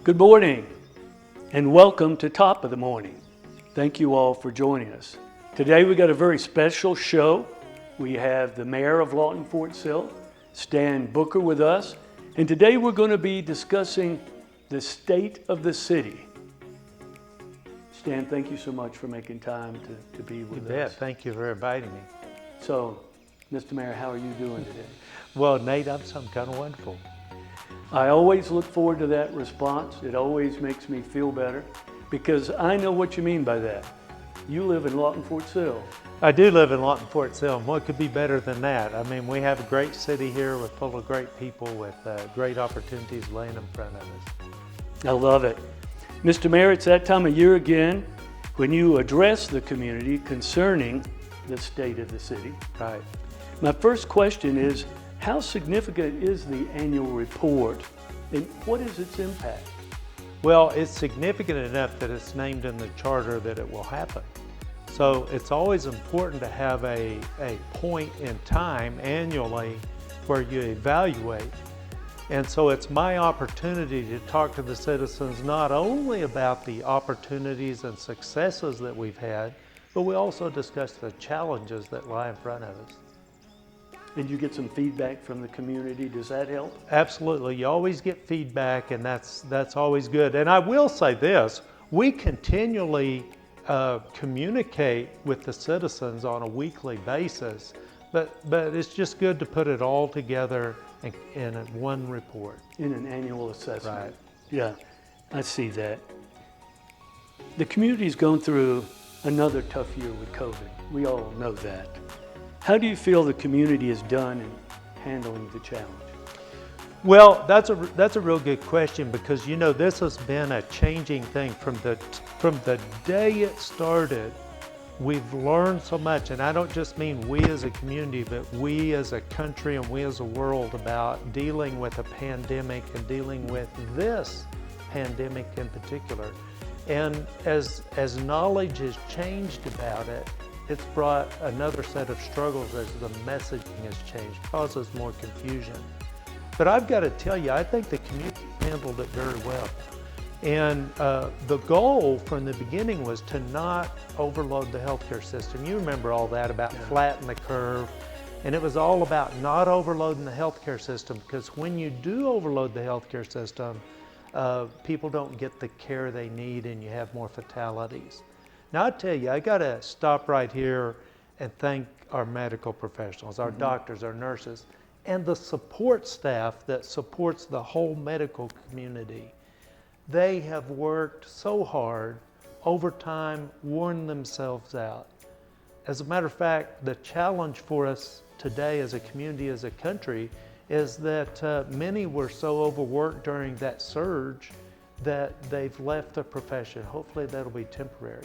Good morning and welcome to Top of the Morning. Thank you all for joining us. Today we got a very special show. We have the Mayor of Lawton Fort Sill, Stan Booker, with us. And today we're going to be discussing the state of the city. Stan, thank you so much for making time to be with us. You bet. Thank you for inviting me. So, Mr. Mayor, how are you doing today? Well, Nate, I'm kind of wonderful. I always look forward to that response. It always makes me feel better because I know what you mean by that. You live in Lawton Fort Sill. I do live in Lawton Fort Sill, and what could be better than that? I mean, we have a great city here with full of great people with great opportunities laying in front of us. I love it. Mr. Mayor, it's that time of year again when you address the community concerning the state of the city. Right. My first question is, how significant is the annual report and what is its impact? Well, it's significant enough that it's named in the charter that it will happen. So it's always important to have a point in time annually where you evaluate. And so it's my opportunity to talk to the citizens not only about the opportunities and successes that we've had, but we also discuss the challenges that lie in front of us. And you get some feedback from the community. Does that help? Absolutely. You always get feedback, and that's always good. And I will say this, we continually communicate with the citizens on a weekly basis, but it's just good to put it all together in one report. In an annual assessment. Right. Yeah, I see that. The community's going through another tough year with COVID. We all know that. How do you feel the community has done in handling the challenge? Well, that's a real good question because this has been a changing thing from the day it started. We've learned so much, and I don't just mean we as a community, but we as a country and we as a world about dealing with a pandemic and dealing with this pandemic in particular. And as knowledge has changed about it, it's brought another set of struggles as the messaging has changed, causes more confusion. But I've got to tell you, I think the community handled it very well. And the goal from the beginning was to not overload the healthcare system. You remember all that about flatten the curve. And it was all about not overloading the healthcare system, because when you do overload the healthcare system, people don't get the care they need and you have more fatalities. Now I tell you, I got to stop right here and thank our medical professionals, our doctors, our nurses, and the support staff that supports the whole medical community. They have worked so hard, overtime, worn themselves out. As a matter of fact, the challenge for us today as a community, as a country, is that many were so overworked during that surge that they've left the profession. Hopefully that'll be temporary.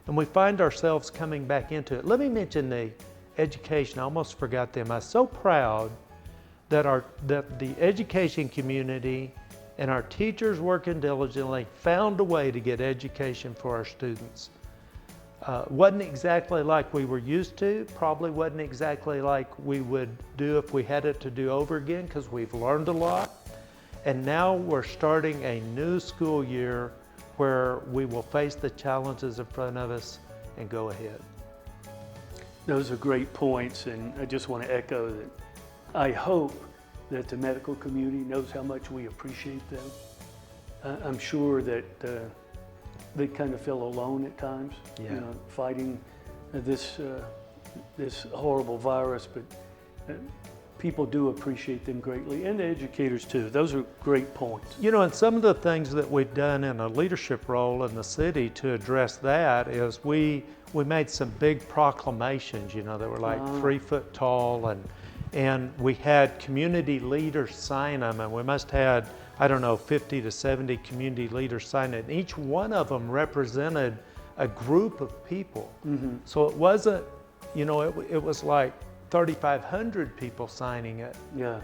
And we find ourselves coming back into it. Let me mention the education. I almost forgot them. I'm so proud that the education community and our teachers working diligently found a way to get education for our students. Wasn't exactly like we were used to, probably wasn't exactly like we would do if we had it to do over again, because we've learned a lot. And now we're starting a new school year where we will face the challenges in front of us and go ahead. Those are great points, and I just want to echo that. I hope that the medical community knows how much we appreciate them. I'm sure that they kind of feel alone at times, fighting this horrible virus, but people do appreciate them greatly, and the educators too. Those are great points. And some of the things that we've done in a leadership role in the city to address that is we made some big proclamations, that were like 3 foot tall, and we had community leaders sign them, and we must have had, 50 to 70 community leaders sign it. And each one of them represented a group of people. So it wasn't, it was like 3,500 people signing it. Yeah.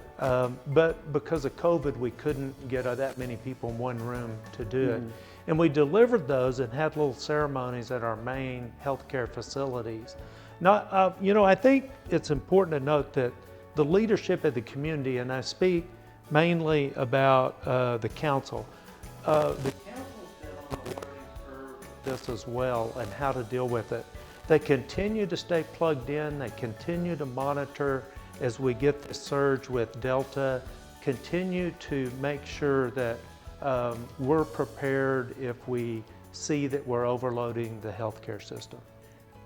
But because of COVID, we couldn't get that many people in one room to do it. And we delivered those and had little ceremonies at our main healthcare facilities. Now, I think it's important to note that the leadership of the community, and I speak mainly about the council, The council's been on the learning curve with this as well and how to deal with it. They continue to stay plugged in. They continue to monitor as we get the surge with Delta, continue to make sure that we're prepared if we see that we're overloading the healthcare system.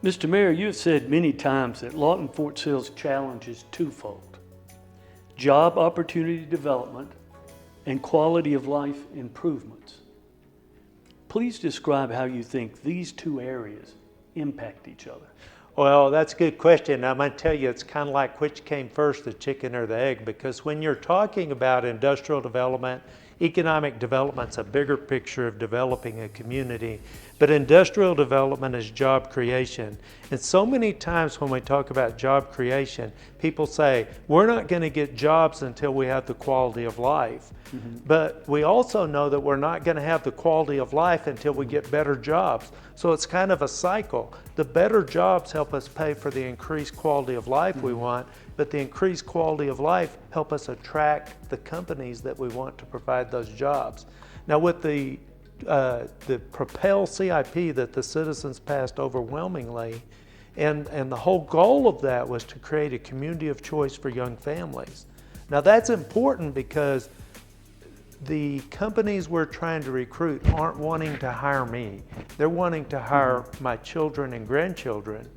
Mr. Mayor, you have said many times that Lawton Fort Sill's challenge is twofold: job opportunity development and quality of life improvements. Please describe how you think these two areas impact each other. Well, that's a good question. I'm going to tell you, it's kind of like which came first, the chicken or the egg, because when you're talking about industrial development, economic development's a bigger picture of developing a community, but industrial development is job creation. And so many times when we talk about job creation, people say, we're not going to get jobs until we have the quality of life. But we also know that we're not going to have the quality of life until we get better jobs. So it's kind of a cycle. The better jobs help us pay for the increased quality of life we want, but the increased quality of life help us attract the companies that we want to provide those jobs. Now with the Propel CIP that the citizens passed overwhelmingly, and the whole goal of that was to create a community of choice for young families. Now that's important because the companies we're trying to recruit aren't wanting to hire me. They're wanting to hire my children and grandchildren,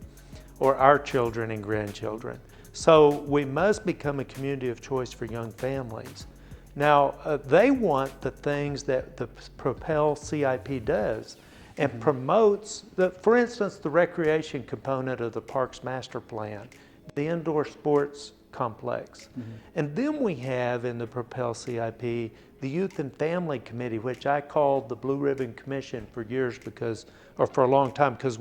or our children and grandchildren. So we must become a community of choice for young families. Now, they want the things that the Propel CIP does and promotes, for instance, the recreation component of the Parks Master Plan, the indoor sports complex. And then we have in the Propel CIP the Youth and Family Committee, which I called the Blue Ribbon Commission for years for a long time, because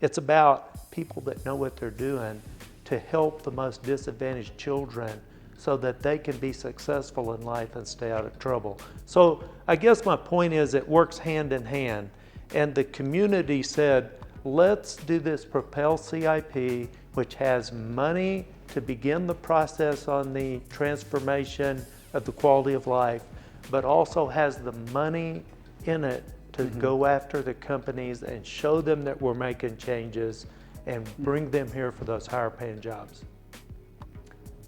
it's about people that know what they're doing to help the most disadvantaged children so that they can be successful in life and stay out of trouble. So I guess my point is it works hand in hand. And the community said, let's do this Propel CIP, which has money to begin the process on the transformation of the quality of life, but also has the money in it to go after the companies and show them that we're making changes and bring them here for those higher paying jobs.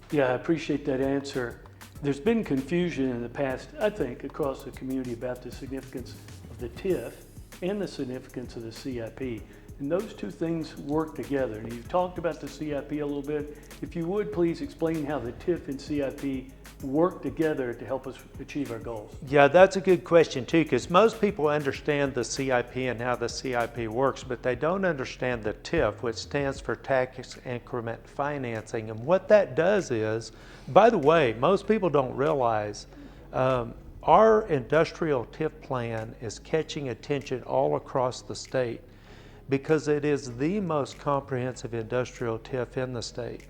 Yeah, I appreciate that answer. There's been confusion in the past, I think, across the community about the significance of the TIF and the significance of the CIP. And those two things work together. And you've talked about the CIP a little bit. If you would, please explain how the TIF and CIP work together to help us achieve our goals. Yeah, that's a good question too, because most people understand the CIP and how the CIP works, but they don't understand the TIF, which stands for Tax Increment Financing. And what that does is, by the way, most people don't realize our industrial TIF plan is catching attention all across the state because it is the most comprehensive industrial TIF in the state.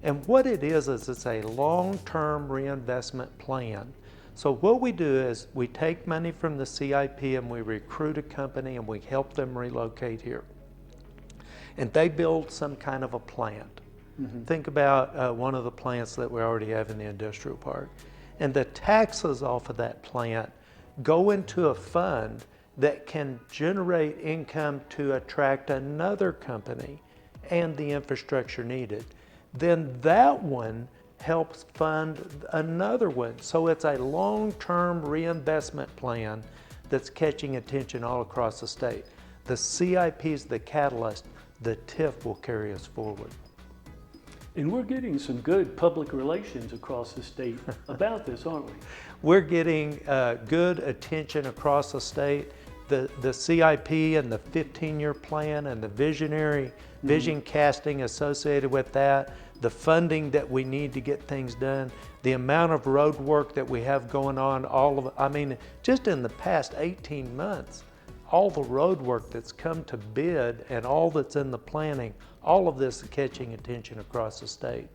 And what it is it's a long-term reinvestment plan. So what we do is we take money from the CIP and we recruit a company and we help them relocate here. And they build some kind of a plant. Think about one of the plants that we already have in the industrial park. And the taxes off of that plant go into a fund that can generate income to attract another company and the infrastructure needed. Then that one helps fund another one. So it's a long-term reinvestment plan that's catching attention all across the state. The CIP is the catalyst. The TIF will carry us forward. And we're getting some good public relations across the state about this, aren't we? We're getting good attention across the state. The CIP and the 15-year plan and the vision casting associated with that, the funding that we need to get things done, the amount of road work that we have going on, just in the past 18 months, all the road work that's come to bid and all that's in the planning, all of this is catching attention across the state.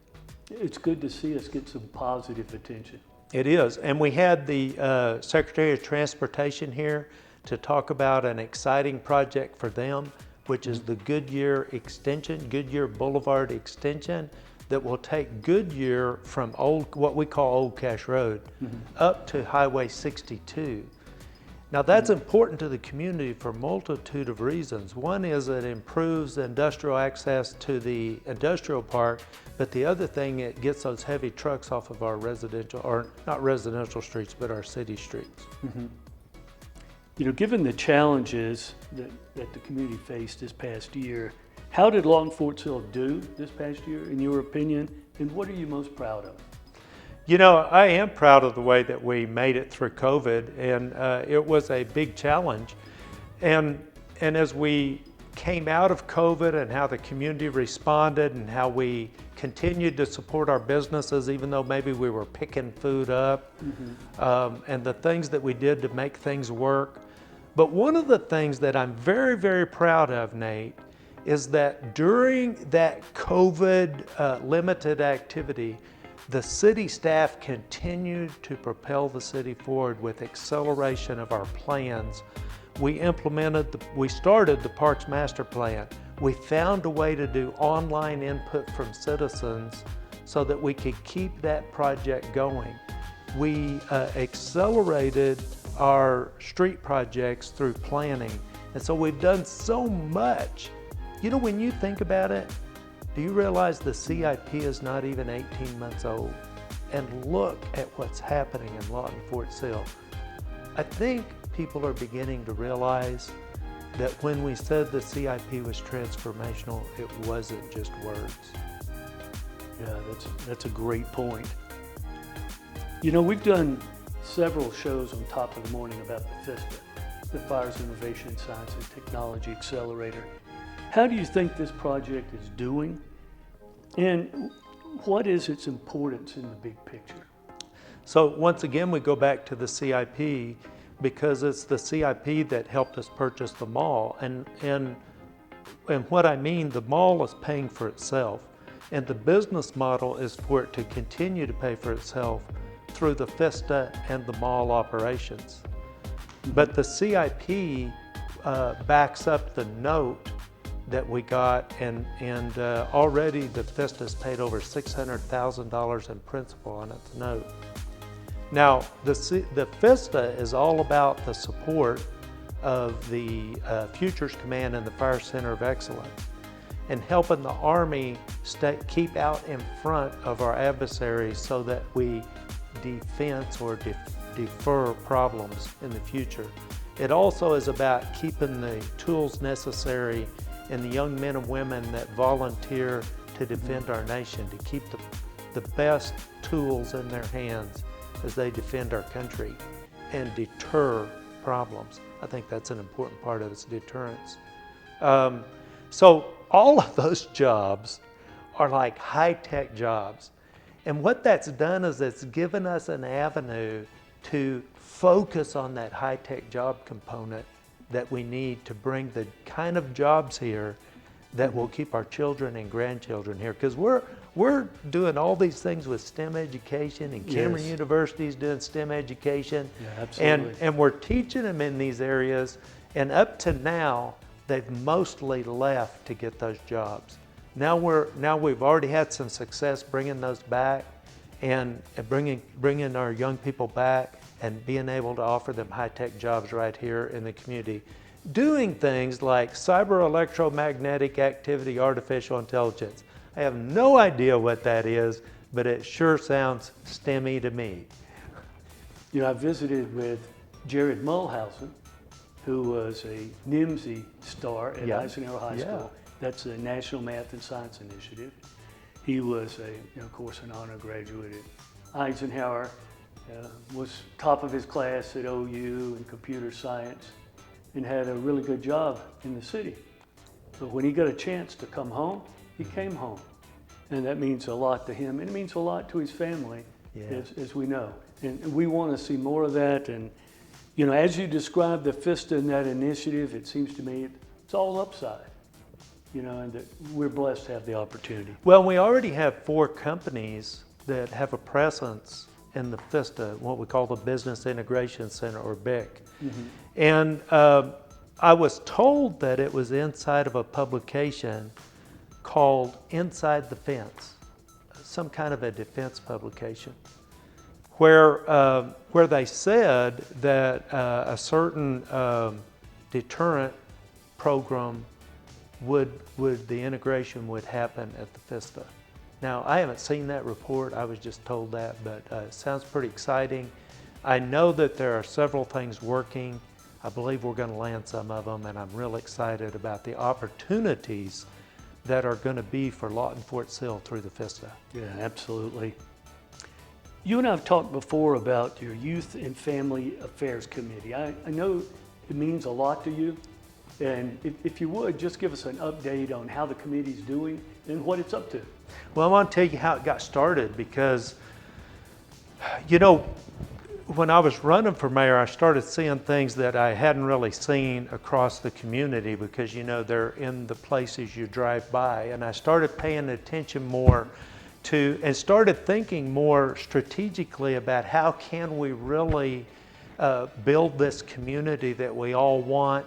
It's good to see us get some positive attention. It is, and we had the Secretary of Transportation here to talk about an exciting project for them, which is the Goodyear extension, Goodyear Boulevard extension, that will take Goodyear from what we call Old Cache Road up to Highway 62. Now that's important to the community for a multitude of reasons. One is it improves the industrial access to the industrial park, but the other thing, it gets those heavy trucks off of our residential, or not residential streets, but our city streets. You know, given the challenges that the community faced this past year, how did Lawton Fort Sill do this past year, in your opinion, and what are you most proud of? You know, I am proud of the way that we made it through COVID, and it was a big challenge. And as we came out of COVID and how the community responded and how we continued to support our businesses, even though maybe we were picking food up, and the things that we did to make things work. But one of the things that I'm very, very proud of, Nate, is that during that COVID limited activity, the city staff continued to propel the city forward with acceleration of our plans. We started the Parks Master Plan. We found a way to do online input from citizens so that we could keep that project going. We accelerated our street projects through planning. And so we've done so much. You know, when you think about it, do you realize the CIP is not even 18 months old? And look at what's happening in Lawton Fort Sill. I think people are beginning to realize that when we said the CIP was transformational, it wasn't just words. Yeah, that's a great point. You know, we've done several shows on Top of the Morning about the FISTA, the Fires Innovation Science and Technology Accelerator. How do you think this project is doing? And what is its importance in the big picture? So once again, we go back to the CIP because it's the CIP that helped us purchase the mall. And what I mean, the mall is paying for itself. And the business model is for it to continue to pay for itself through the FISTA and the mall operations. But the CIP backs up the note that we got, and already the FISTA's paid over $600,000 in principal on its note. Now, the FISTA is all about the support of the Futures Command and the Fire Center of Excellence, and helping the Army keep out in front of our adversaries so that we defense or defer problems in the future. It also is about keeping the tools necessary and the young men and women that volunteer to defend our nation, to keep the best tools in their hands as they defend our country and deter problems. I think that's an important part of its deterrence. So all of those jobs are like high-tech jobs. And what that's done is it's given us an avenue to focus on that high-tech job component that we need to bring the kind of jobs here that will keep our children and grandchildren here. Because we're doing all these things with STEM education, and Cameron University's doing STEM education. Yeah, absolutely. And we're teaching them in these areas, and up to now, they've mostly left to get those jobs. Now we've already had some success bringing those back and bringing our young people back and being able to offer them high-tech jobs right here in the community. Doing things like cyber electromagnetic activity, artificial intelligence. I have no idea what that is, but it sure sounds STEMmy to me. You know, I visited with Jared Mulhausen, who was a NIMSY star at Eisenhower High School. That's the National Math and Science Initiative. He was of course, an honor graduate at Eisenhower. Was top of his class at OU in computer science and had a really good job in the city. But when he got a chance to come home, he came home. And that means a lot to him, and it means a lot to his family, as we know. And we want to see more of that. And, you know, as you described the FISTA and that initiative, it seems to me it's all upside, you know, and that we're blessed to have the opportunity. Well, we already have 4 companies that have a presence in the FISTA, what we call the Business Integration Center, or BIC. And I was told that it was inside of a publication called Inside the Fence, some kind of a defense publication. where they said that a certain deterrent program the integration would happen at the FISTA. Now, I haven't seen that report. I was just told that, but it sounds pretty exciting. I know that there are several things working. I believe we're going to land some of them, and I'm real excited about the opportunities that are going to be for Lawton Fort Sill through the FISTA. Yeah, absolutely. You and I have talked before about your Youth and Family Affairs Committee. I know it means a lot to you, and if you would, just give us an update on how the committee's doing and what it's up to. Well, I want to tell you how it got started because, you know, when I was running for mayor, I started seeing things that I hadn't really seen across the community because, you know, they're in the places you drive by. And I started paying attention more to, and started thinking more strategically about how can we really build this community that we all want.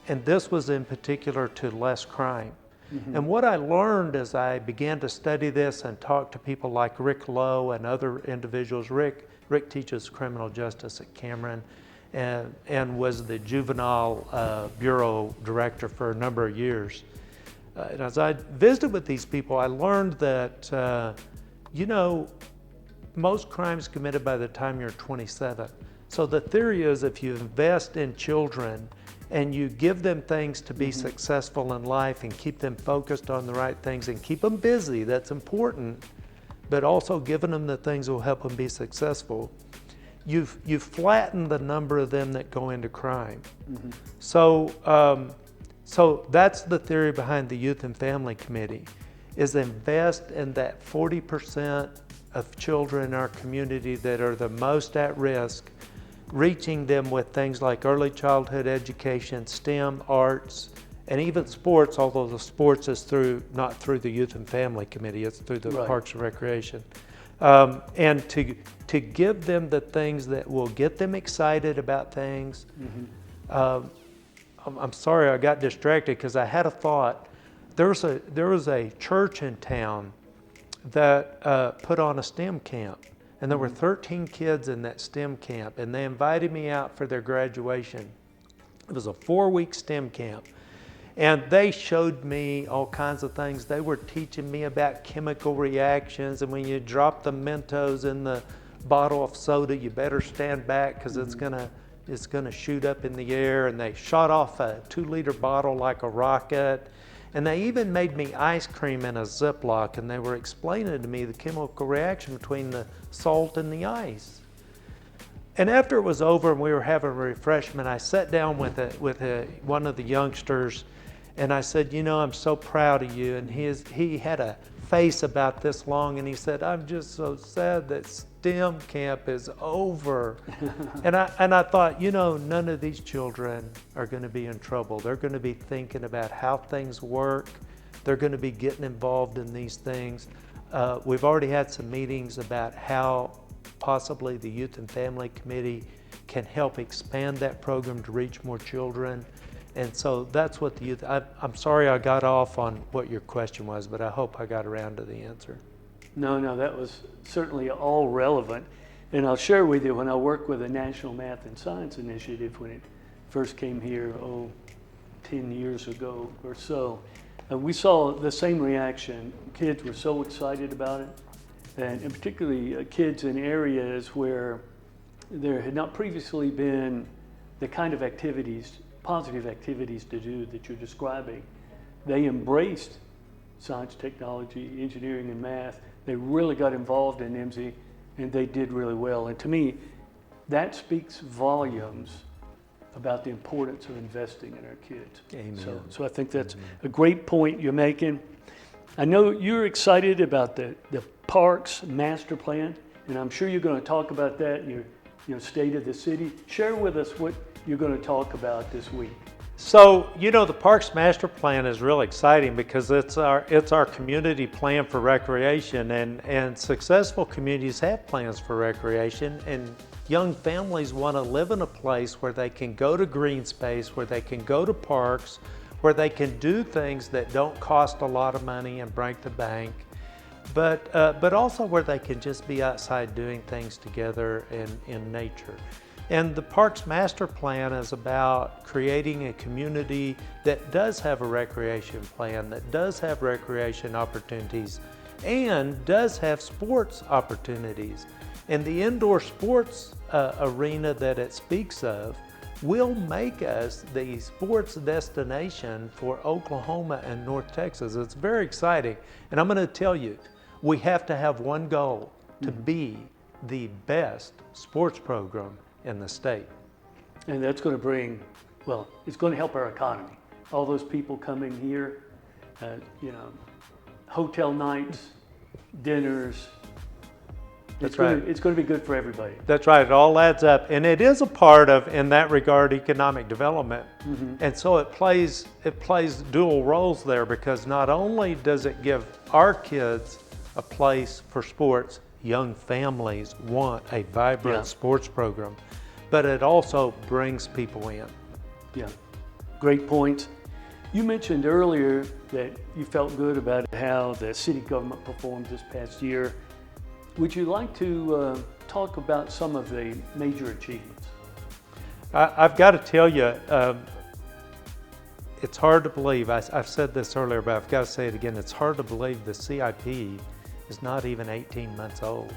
And this was in particular to less crime. Mm-hmm. And what I learned as I began to study this and talk to people like Rick Lowe and other individuals, Rick teaches criminal justice at Cameron and was the juvenile bureau director for a number of years. And as I visited with these people, I learned that, you know, most crimes committed by the time you're 27. So the theory is if you invest in children and you give them things to be successful in life and keep them focused on the right things and keep them busy, that's important, but also giving them the things that will help them be successful, you've flattened the number of them that go into crime. Mm-hmm. So that's the theory behind the Youth and Family Committee, is invest in that 40% of children in our community that are the most at risk, reaching them with things like early childhood education, STEM, arts, and even sports, although the sports is not through the Youth and Family Committee, it's through the Parks and Recreation. And to give them the things that will get them excited about things. Mm-hmm. I'm sorry I got distracted because I had a thought. There was a church in town that put on a STEM camp. And there were 13 kids in that STEM camp, and they invited me out for their graduation. It was a 4-week STEM camp. And they showed me all kinds of things. They were teaching me about chemical reactions, and when you drop the Mentos in the bottle of soda, you better stand back because it's gonna shoot up in the air. And they shot off a 2-liter bottle like a rocket. And they even made me ice cream in a Ziploc, and they were explaining to me the chemical reaction between the salt and the ice. And after it was over and we were having a refreshment, I sat down with one of the youngsters, and I said, you know, I'm so proud of you. And he had a face about this long, and he said, I'm just so sad that STEM camp is over. and I thought, you know, none of these children are going to be in trouble. They're going to be thinking about how things work. They're going to be getting involved in these things. We've already had some meetings about how possibly the Youth and Family Committee can help expand that program to reach more children. And so that's what the youth, I'm sorry I got off on what your question was, but I hope I got around to the answer. No, that was certainly all relevant. And I'll share with you, when I worked with the National Math and Science Initiative when it first came here, 10 years ago or so, we saw the same reaction. Kids were so excited about it, and particularly kids in areas where there had not previously been the kind of activities, positive activities to do that you're describing. They embraced science, technology, engineering, and math. They really got involved in MZ, and they did really well. And to me, that speaks volumes about the importance of investing in our kids. Amen. So I think that's a great point you're making. I know you're excited about the Parks Master Plan, and I'm sure you're going to talk about that in your State of the City. Share with us what you're going to talk about this week. So, you know, the Parks Master Plan is really exciting because it's our community plan for recreation, and successful communities have plans for recreation, and young families want to live in a place where they can go to green space, where they can go to parks, where they can do things that don't cost a lot of money and break the bank. but also where they can just be outside doing things together in nature. And the Parks Master Plan is about creating a community that does have a recreation plan, that does have recreation opportunities, and does have sports opportunities. And the indoor sports arena that it speaks of will make us the sports destination for Oklahoma and North Texas. It's very exciting. And I'm going to tell you, we have to have one goal, to be the best sports program in the state. And that's going to bring, well, it's going to help our economy. All those people coming here, hotel nights, dinners. That's right. It's going to be good for everybody. That's right. It all adds up. And it is a part of, in that regard, economic development. And so it plays dual roles there, because not only does it give our kids a place for sports, young families want a vibrant sports program, but it also brings people in. Yeah, great point. You mentioned earlier that you felt good about how the city government performed this past year. Would you like to talk about some of the major achievements? I've got to tell you, it's hard to believe, I've said this earlier, but I've got to say it again, it's hard to believe the CIP is not even 18 months old.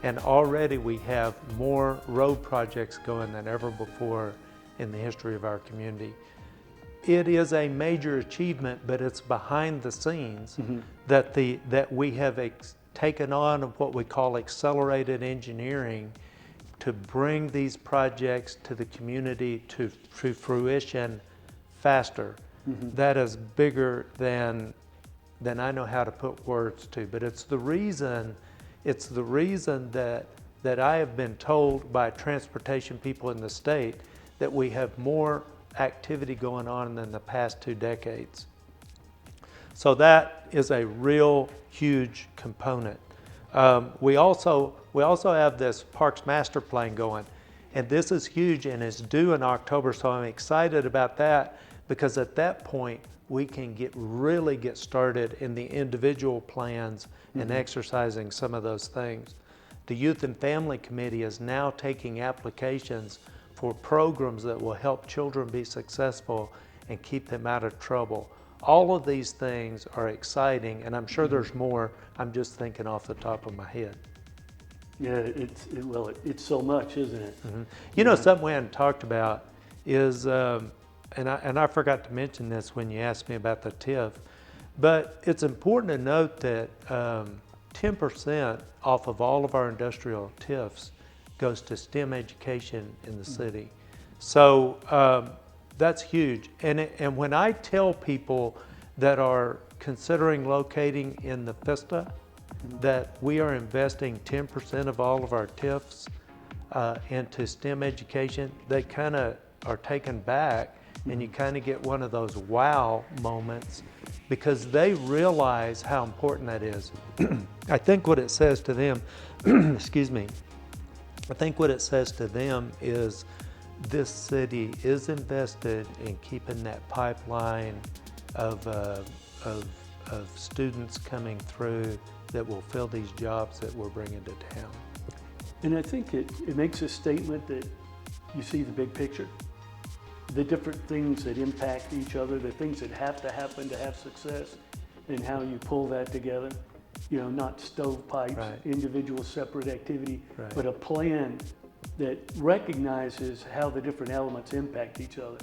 And already we have more road projects going than ever before in the history of our community. It is a major achievement, but it's behind the scenes that we have taken on what we call accelerated engineering to bring these projects to the community to fruition faster. That is bigger than I know how to put words to, but it's the reason that I have been told by transportation people in the state that we have more activity going on than the past 2 decades. So that is a real huge component. We also have this Parks Master Plan going, and this is huge and it's due in October, so I'm excited about that, because at that point we can really get started in the individual plans and exercising some of those things. The Youth and Family Committee is now taking applications for programs that will help children be successful and keep them out of trouble. All of these things are exciting, and I'm sure there's more. I'm just thinking off the top of my head. Yeah, it's so much, isn't it? You know, something we hadn't talked about is, and I forgot to mention this when you asked me about the TIF, but it's important to note that 10% off of all of our industrial TIFs goes to STEM education in the city. So that's huge. And when I tell people that are considering locating in the FISTA that we are investing 10% of all of our TIFs into STEM education, they kind of are taken back, and you kind of get one of those wow moments, because they realize how important that is. I think what it says to them, excuse me, I think what it says to them is this city is invested in keeping that pipeline of students coming through that will fill these jobs that we're bringing to town. And I think it makes a statement that you see the big picture, the different things that impact each other, the things that have to happen to have success, and how you pull that together. You know, not stovepipes, individual separate activity, but a plan that recognizes how the different elements impact each other.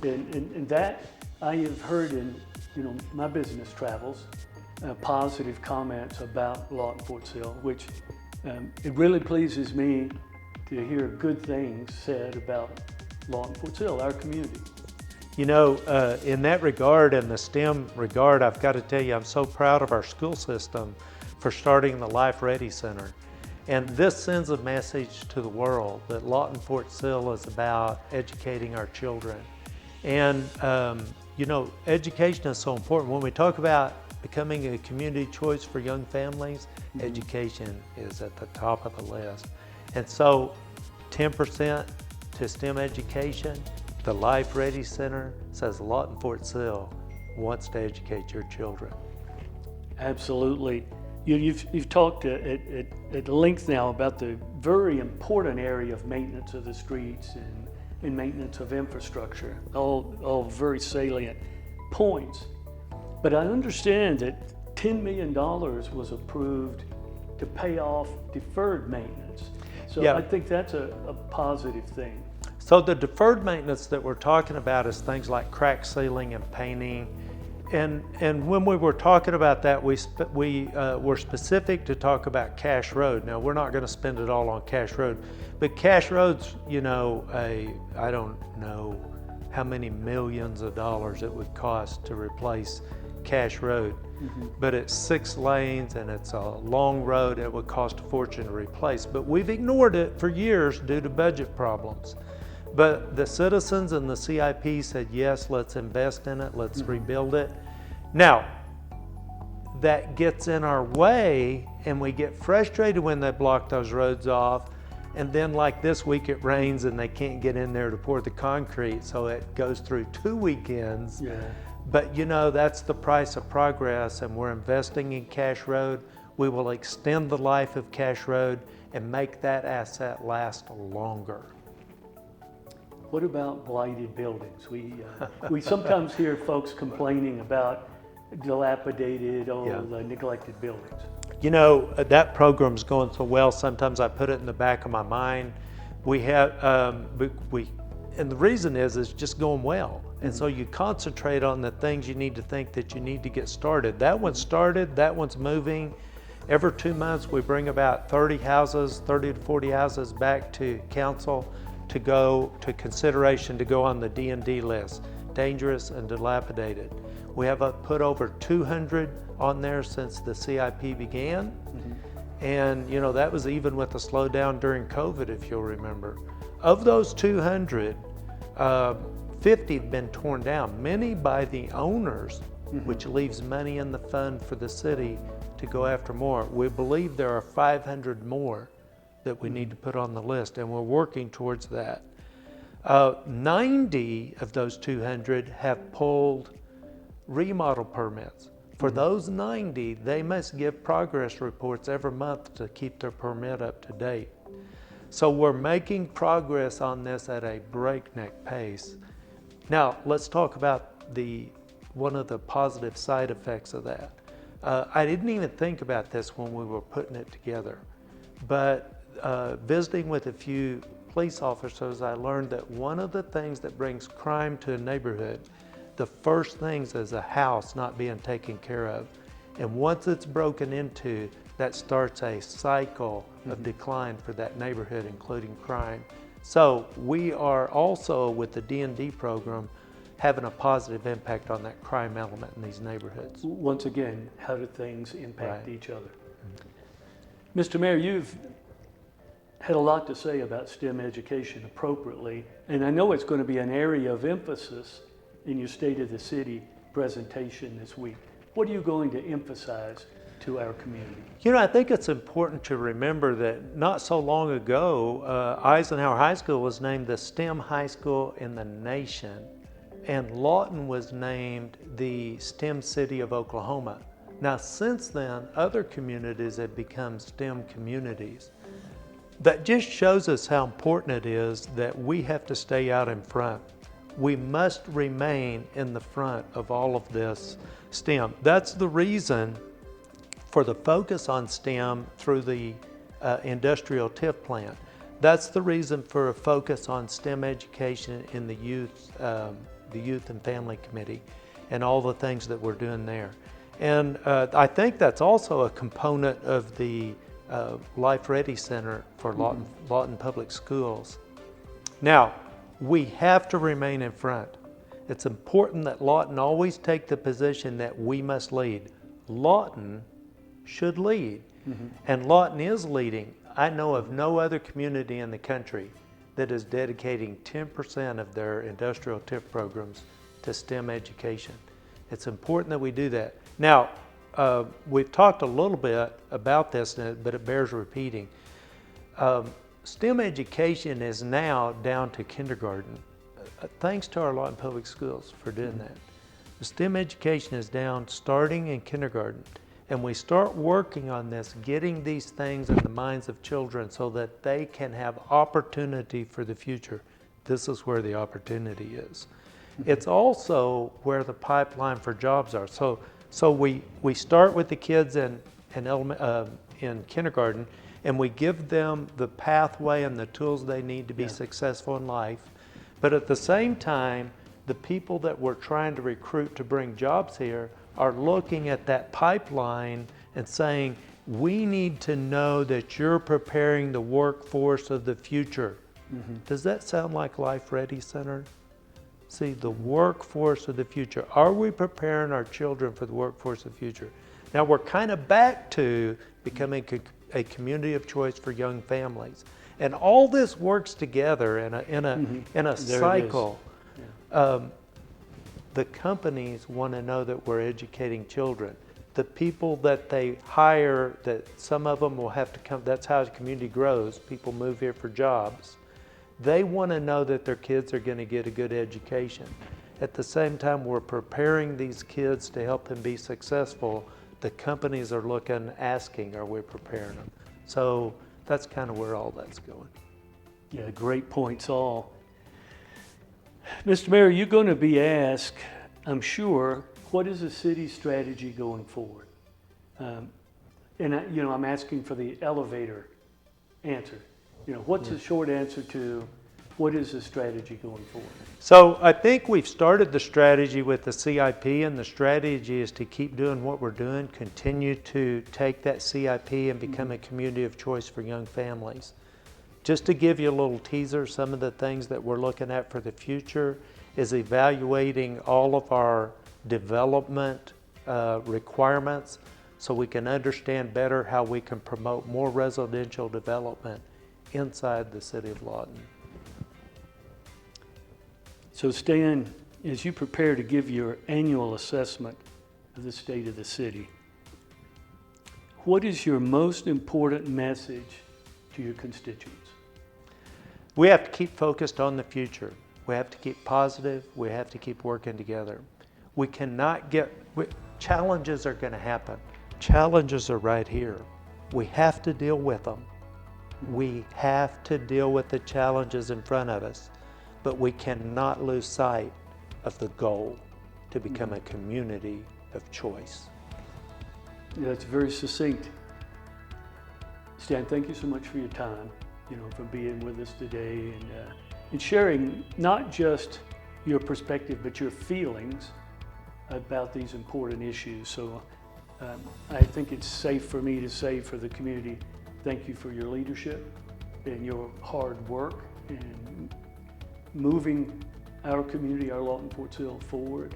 And that I have heard in, my business travels, positive comments about Lawton Fort Sill, which it really pleases me to hear good things said about Lawton Fort Sill, our community. You know, in that regard, in the STEM regard, I've got to tell you, I'm so proud of our school system for starting the Life Ready Center. And this sends a message to the world that Lawton Fort Sill is about educating our children. And, education is so important. When we talk about becoming a community choice for young families, education is at the top of the list. And so 10% to STEM education, the Life Ready Center says Lawton Fort Sill wants to educate your children. Absolutely. You've talked at length now about the very important area of maintenance of the streets and maintenance of infrastructure, all very salient points. But I understand that $10 million was approved to pay off deferred maintenance. So Yeah. I think that's a positive thing. So the deferred maintenance that we're talking about is things like crack sealing and painting. And when we were talking about that, we were specific to talk about Cash Road. Now, we're not going to spend it all on Cash Road, but Cash Road's, I don't know how many millions of dollars it would cost to replace Cash Road. Mm-hmm. But it's 6 lanes and it's a long road. It would cost a fortune to replace. But we've ignored it for years due to budget problems. But the citizens and the CIP said, yes, let's invest in it, let's rebuild it. Now, that gets in our way and we get frustrated when they block those roads off. And then like this week it rains and they can't get in there to pour the concrete, so it goes through 2 weekends. Yeah. But that's the price of progress, and we're investing in Cash Road. We will extend the life of Cash Road and make that asset last longer. What about blighted buildings? We sometimes hear folks complaining about dilapidated, neglected buildings. That program's going so well, sometimes I put it in the back of my mind. We have, and the reason is it's just going well. And so you concentrate on the things you need to think that you need to get started. That one's started, that one's moving. Every 2 months we bring about 30 to 40 houses back to council to go to consideration to go on the D&D list, dangerous and dilapidated. We have put over 200 on there since the CIP began. Mm-hmm. And that was even with the slowdown during COVID, if you'll remember. Of those 200, 50 have been torn down, many by the owners, mm-hmm. which leaves money in the fund for the city to go after more. We believe there are 500 more that we need to put on the list, and we're working towards that. 90 of those 200 have pulled remodel permits. For those 90, they must give progress reports every month to keep their permit up to date. So we're making progress on this at a breakneck pace. Now, let's talk about one of the positive side effects of that. I didn't even think about this when we were putting it together, but visiting with a few police officers, I learned that one of the things that brings crime to a neighborhood, the first things is a house not being taken care of. And once it's broken into, that starts a cycle of decline for that neighborhood, including crime. So we are also, with the D&D program, having a positive impact on that crime element in these neighborhoods. Once again, how do things impact each other? Mr. Mayor, you've had a lot to say about STEM education appropriately, and I know it's going to be an area of emphasis in your State of the City presentation this week. What are you going to emphasize to our community? I think it's important to remember that not so long ago, Eisenhower High School was named the STEM high school in the nation, and Lawton was named the STEM city of Oklahoma. Now, since then, other communities have become STEM communities. That just shows us how important it is that we have to stay out in front. We must remain in the front of all of this STEM. That's the reason for the focus on STEM through the industrial TIF plant. That's the reason for a focus on STEM education in the youth and family committee and all the things that we're doing there. And I think that's also a component of the Life Ready Center for Lawton Public Schools. Now, we have to remain in front. It's important that Lawton always take the position that we must lead. Lawton should lead, and Lawton is leading. I know of no other community in the country that is dedicating 10% of their industrial TIF programs to STEM education. It's important that we do that. Now, we've talked a little bit about this, but it bears repeating. STEM education is now down to kindergarten. Thanks to our Lawton Public Schools for doing that. The STEM education is down starting in kindergarten. and we start working on this, getting these things in the minds of children so that they can have opportunity for the future, this is where the opportunity is. It's also where the pipeline for jobs are. So we start with the kids in kindergarten, and we give them the pathway and the tools they need to be successful in life. But at the same time, the people that we're trying to recruit to bring jobs here are looking at that pipeline and saying, we need to know that you're preparing the workforce of the future. Does that sound like Life Ready Center? See, the workforce of the future. Are we preparing our children for the workforce of the future? Now we're kind of back to becoming a community of choice for young families. And all this works together in a cycle. The companies want to know that we're educating children. The people that they hire, that some of them will have to come, that's how the community grows. People move here for jobs. They want to know that their kids are going to get a good education. At the same time, we're preparing these kids to help them be successful. The companies are looking, asking, are we preparing them? So that's kind of where all that's going. Yeah, great points all. Mr. Mayor, you're going to be asked, I'm sure, what is the city's strategy going forward? I'm asking for the elevator answer. What's the short answer to what is the strategy going forward? So I think we've started the strategy with the CIP, and the strategy is to keep doing what we're doing, continue to take that CIP and become a community of choice for young families. Just to give you a little teaser, some of the things that we're looking at for the future is evaluating all of our development requirements so we can understand better how we can promote more residential development inside the city of Lawton. So Stan, as you prepare to give your annual assessment of the state of the city, what is your most important message to your constituents? We have to keep focused on the future. We have to keep positive. We have to keep working together. We cannot challenges are going to happen. Challenges are right here. We have to deal with them. We have to deal with the challenges in front of us, but we cannot lose sight of the goal to become a community of choice. Yeah, that's very succinct. Stan, thank you so much for your time, for being with us today and sharing not just your perspective, but your feelings about these important issues. So I think it's safe for me to say for the community, thank you for your leadership and your hard work and moving our community, our Lawton Fort Sill, forward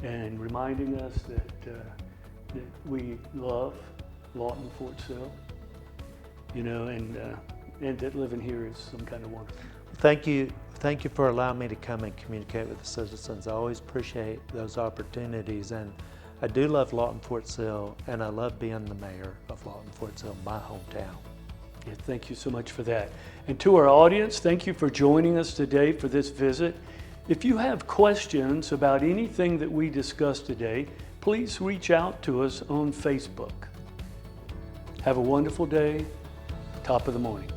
and reminding us that we love Lawton Fort Sill, and that living here is some kind of wonderful. Thank you for allowing me to come and communicate with the citizens. I always appreciate those opportunities, and I do love Lawton Fort Sill, and I love being the mayor of Lawton Fort Sill, my hometown. Yeah, thank you so much for that. And to our audience, thank you for joining us today for this visit. If you have questions about anything that we discussed today, please reach out to us on Facebook. Have a wonderful day. Top of the morning.